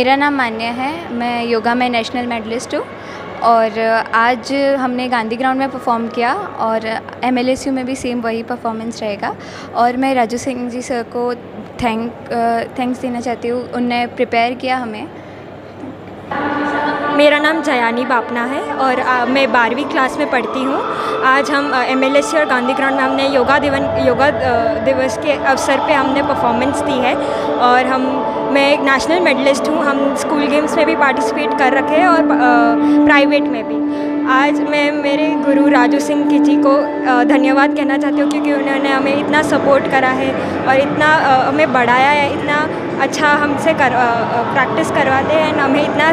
मेरा नाम मान्या है। मैं योगा में नेशनल मेडलिस्ट हूँ और आज हमने गांधी ग्राउंड में परफॉर्म किया और एमएलएसयू में भी सेम वही परफॉर्मेंस रहेगा। और मैं राजू सिंह जी सर को थैंक्स देना चाहती हूँ, उनने प्रिपेयर किया हमें। मेरा नाम जयानी बापना है और मैं 12वीं क्लास में पढ़ती हूँ। आज हम एमएलएसयू और गांधी ग्राउंड में हमने योगा दिवस के अवसर पे हमने परफॉर्मेंस दी है और मैं एक नेशनल मेडलिस्ट हूँ। हम स्कूल गेम्स में भी पार्टिसिपेट कर रखे हैं और प्राइवेट में भी। आज मैं मेरे गुरु राजू सिंह जी को धन्यवाद कहना चाहती हूँ, क्योंकि उन्होंने हमें इतना सपोर्ट करा है और इतना हमें बढ़ाया है, इतना अच्छा हमसे प्रैक्टिस करवाते हैं, हमें इतना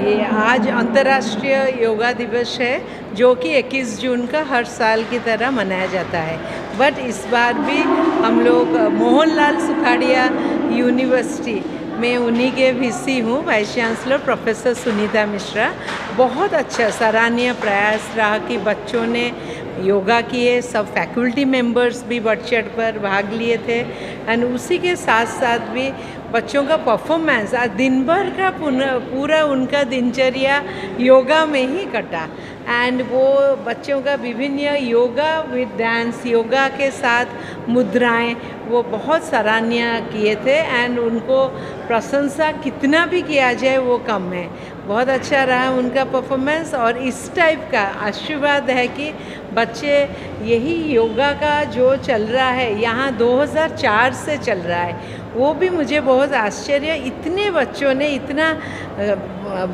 ये आज अंतर्राष्ट्रीय योगा दिवस है, जो कि 21 जून का हर साल की तरह मनाया जाता है। बट इस बार भी हम लोग मोहनलाल सुखाड़िया यूनिवर्सिटी में उन्हीं के वीसी हूँ, vice chancellor professor Sunita Mishra. बहुत अच्छा सराहनीय प्रयास रहा कि बच्चों ने योगा किए, सब फैकल्टी मेंबर्स भी बढ़ चढ़ पर भाग लिए थे। एंड उसी के साथ साथ भी बच्चों का परफॉर्मेंस आज दिन भर का पूरा उनका दिनचर्या योगा में ही कटा। एंड वो बच्चों का विभिन्न योगा विद डांस, योगा के साथ मुद्राएं, वो बहुत सराहनीय किए थे। एंड उनको प्रशंसा कितना भी किया जाए वो कम है। बहुत अच्छा रहा उनका परफॉर्मेंस और इस टाइप का आशीर्वाद है कि बच्चे यही योगा का जो चल रहा है यहाँ 2004 से चल रहा है, वो भी मुझे बहुत आश्चर्य, इतने बच्चों ने इतना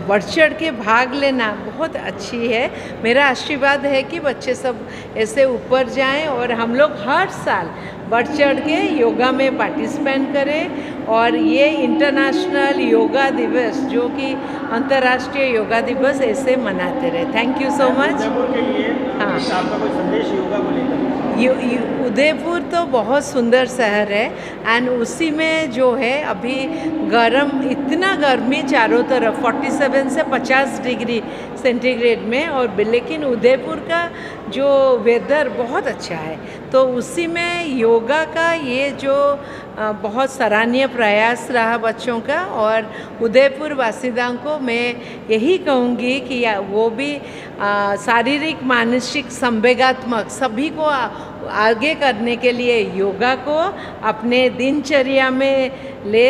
बढ़ चढ़ के भाग लेना बहुत अच्छी है। मेरा आशीर्वाद है कि बच्चे सब ऐसे ऊपर जाएं और हम लोग हर साल बढ़ चढ़ के योगा में पार्टिसिपेट करें और ये इंटरनेशनल योगा दिवस जो कि अंतर्राष्ट्रीय योगा दिवस ऐसे मनाते रहे। Thank you so much. हाँ, आपका कोई संदेश योगा को लेकर? उदयपुर तो बहुत सुंदर शहर है एंड उसी में जो है अभी इतना गर्मी चारों तरफ 47 से 50 डिग्री सेंटीग्रेड में, और लेकिन उदयपुर का जो वेदर बहुत अच्छा है, तो उसी में योगा का ये जो बहुत सराहनीय प्रयास रहा बच्चों का। और उदयपुर वासियों को मैं यही कहूँगी कि वो भी शारीरिक, मानसिक, संवेगात्मक सभी को आगे करने के लिए योगा को अपने दिनचर्या में ले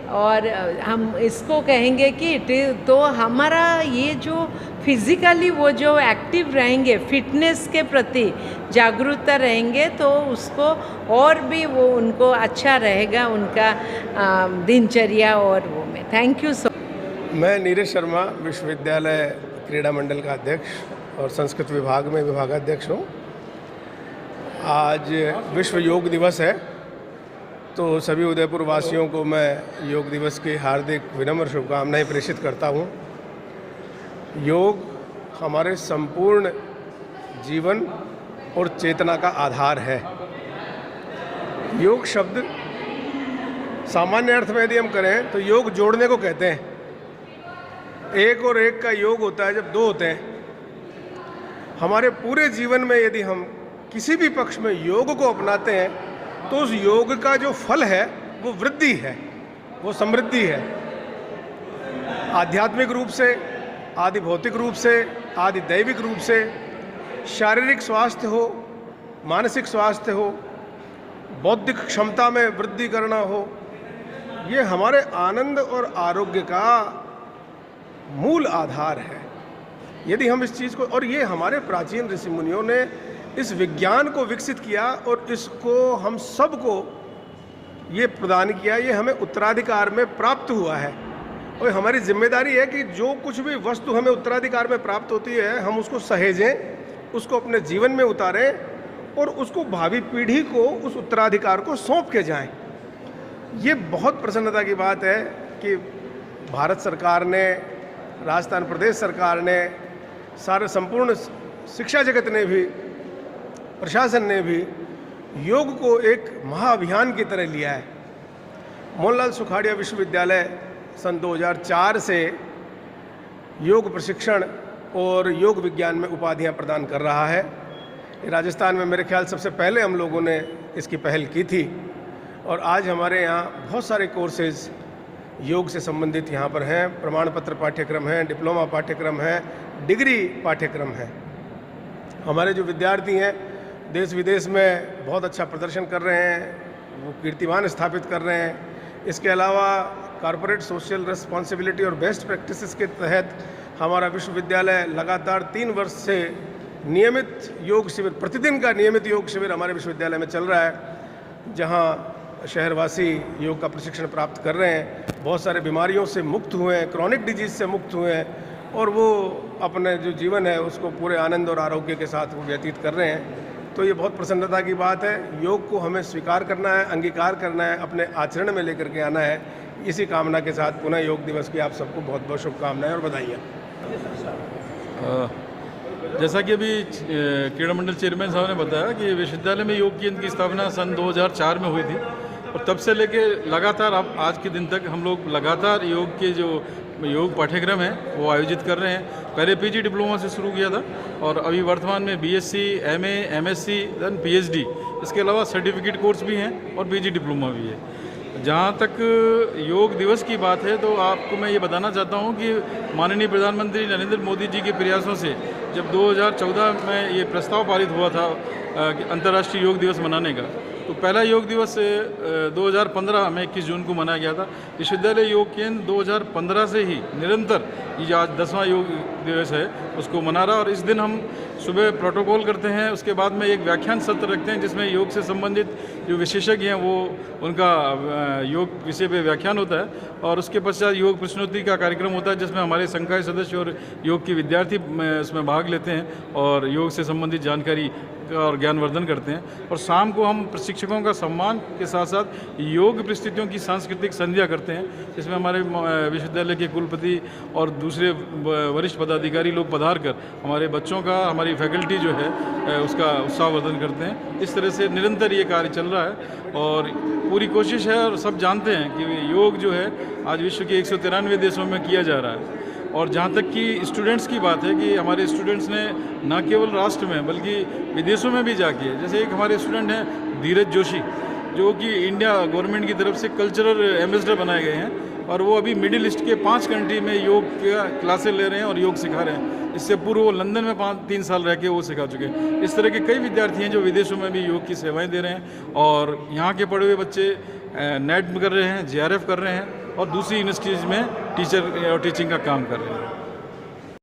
और हम इसको कहेंगे कि तो हमारा ये जो फिज़िकली वो जो एक्टिव रहेंगे, फिटनेस के प्रति जागरूकता रहेंगे, तो उसको और भी वो उनको अच्छा रहेगा उनका दिनचर्या और वो में। Thank you so. मैं नीरज शर्मा विश्वविद्यालय क्रीड़ा मंडल का अध्यक्ष और संस्कृत विभाग में विभागाध्यक्ष हूँ। आज विश्व योग दिवस है, तो सभी उदयपुर वासियों को मैं योग दिवस की हार्दिक विनम्र शुभकामनाएं प्रेषित करता हूँ। योग हमारे संपूर्ण जीवन और चेतना का आधार है। योग शब्द सामान्य अर्थ में यदि हम करें तो योग जोड़ने को कहते हैं। एक और एक का योग होता है जब दो होते हैं। हमारे पूरे जीवन में यदि हम किसी भी पक्ष में योग को अपनाते हैं तो उस योग का जो फल है वो वृद्धि है, वो समृद्धि है। आध्यात्मिक रूप से, आदि भौतिक रूप से, आदि दैविक रूप से, शारीरिक स्वास्थ्य हो, मानसिक स्वास्थ्य हो, बौद्धिक क्षमता में वृद्धि करना हो, ये हमारे आनंद और आरोग्य का मूल आधार है। यदि हम इस चीज़ को, और ये हमारे प्राचीन ऋषि मुनियों ने इस विज्ञान को विकसित किया और इसको हम सबको ये प्रदान किया, ये हमें उत्तराधिकार में प्राप्त हुआ है। और हमारी जिम्मेदारी है कि जो कुछ भी वस्तु हमें उत्तराधिकार में प्राप्त होती है हम उसको सहेजें, उसको अपने जीवन में उतारें और उसको भावी पीढ़ी को उस उत्तराधिकार को सौंप के जाएं। ये बहुत प्रसन्नता की बात है कि भारत सरकार ने, राजस्थान प्रदेश सरकार ने, सारे संपूर्ण शिक्षा जगत ने भी, प्रशासन ने भी योग को एक महाअभियान की तरह लिया है। मोहनलाल सुखाड़िया विश्वविद्यालय सन 2004 से योग प्रशिक्षण और योग विज्ञान में उपाधियां प्रदान कर रहा है। राजस्थान में मेरे ख्याल सबसे पहले हम लोगों ने इसकी पहल की थी और आज हमारे यहाँ बहुत सारे कोर्सेज योग से संबंधित यहाँ पर हैं। प्रमाण पत्र पाठ्यक्रम हैं, डिप्लोमा पाठ्यक्रम हैं, डिग्री पाठ्यक्रम हैं। हमारे जो विद्यार्थी हैं देश विदेश में बहुत अच्छा प्रदर्शन कर रहे हैं, वो कीर्तिमान स्थापित कर रहे हैं। इसके अलावा कॉरपोरेट सोशल रिस्पॉन्सिबिलिटी और बेस्ट प्रैक्टिसेस के तहत हमारा विश्वविद्यालय लगातार 3 वर्ष से नियमित योग शिविर, प्रतिदिन का नियमित योग शिविर हमारे विश्वविद्यालय में चल रहा है, जहाँ शहरवासी योग का प्रशिक्षण प्राप्त कर रहे हैं, बहुत सारे बीमारियों से मुक्त हुए हैं, क्रॉनिक डिजीज से मुक्त हुए हैं और वो अपने जो जीवन है उसको पूरे आनंद और आरोग्य के साथ वो व्यतीत कर रहे हैं। तो ये बहुत प्रसन्नता की बात है। योग को हमें स्वीकार करना है, अंगीकार करना है, अपने आचरण में लेकर के आना है। इसी कामना के साथ पुनः योग दिवस की आप सबको बहुत बहुत शुभकामनाएं और बधाइयाँ। जैसा कि अभी क्रीड़ा मंडल चेयरमैन साहब ने बताया कि विश्वविद्यालय में योग केंद्र की स्थापना सन 2004 में हुई थी और तब से लेके लगातार अब आज के दिन तक हम लोग लगातार योग के जो योग पाठ्यक्रम है वो आयोजित कर रहे हैं। पहले पीजी डिप्लोमा से शुरू किया था और अभी वर्तमान में BSc, MA, MSc, then PhD, इसके अलावा सर्टिफिकेट कोर्स भी हैं और पीजी डिप्लोमा भी है। जहाँ तक योग दिवस की बात है तो आपको मैं ये बताना चाहता हूँ कि माननीय प्रधानमंत्री नरेंद्र मोदी जी के प्रयासों से जब 2014 में ये प्रस्ताव पारित हुआ था अंतर्राष्ट्रीय योग दिवस मनाने का, तो पहला योग दिवस 2015 में 21 जून को मनाया गया था। विश्वविद्यालय योग केंद्र 2015 से ही निरंतर ये जो आज 10वां योग दिवस है उसको मना रहा। और इस दिन हम सुबह प्रोटोकॉल करते हैं, उसके बाद में एक व्याख्यान सत्र रखते हैं जिसमें योग से संबंधित जो विशेषज्ञ हैं वो उनका योग विषय पे व्याख्यान होता है और उसके पश्चात योग प्रश्नोत्तरी का कार्यक्रम होता है जिसमें हमारे संकाय सदस्य और योग के विद्यार्थी उसमें भाग लेते हैं और योग से संबंधित जानकारी और ज्ञानवर्धन करते हैं। और शाम को हम प्रशिक्षकों का सम्मान के साथ साथ योग परिस्थितियों की सांस्कृतिक संध्या करते हैं जिसमें हमारे विश्वविद्यालय के कुलपति और दूसरे वरिष्ठ पदाधिकारी लोग पधार कर हमारे बच्चों का, हमारी फैकल्टी जो है उसका उत्साहवर्धन करते हैं। इस तरह से निरंतर ये कार्य चल रहा है और पूरी कोशिश है और सब जानते हैं कि योग जो है आज विश्व के 193 देशों में किया जा रहा है। और जहाँ तक कि स्टूडेंट्स की बात है कि हमारे स्टूडेंट्स ने न केवल राष्ट्र में बल्कि विदेशों में भी जाके, जैसे एक हमारे स्टूडेंट हैं धीरज जोशी जो कि इंडिया गवर्नमेंट की तरफ से कल्चरल एम्बेसडर बनाए गए हैं और वो अभी मिडिल ईस्ट के 5 कंट्री में योग का क्लासेस ले रहे हैं और योग सिखा रहे हैं। इससे पूर्व वो लंदन में 3 साल रह के वो सिखा चुके हैं। इस तरह के कई विद्यार्थी हैं जो विदेशों में भी योग की सेवाएँ दे रहे हैं और यहाँ के पढ़े हुए बच्चे नेट कर रहे हैं, JRF कर रहे हैं और दूसरी यूनिवर्सिटीज़ में टीचर और टीचिंग का काम कर रहे हैं।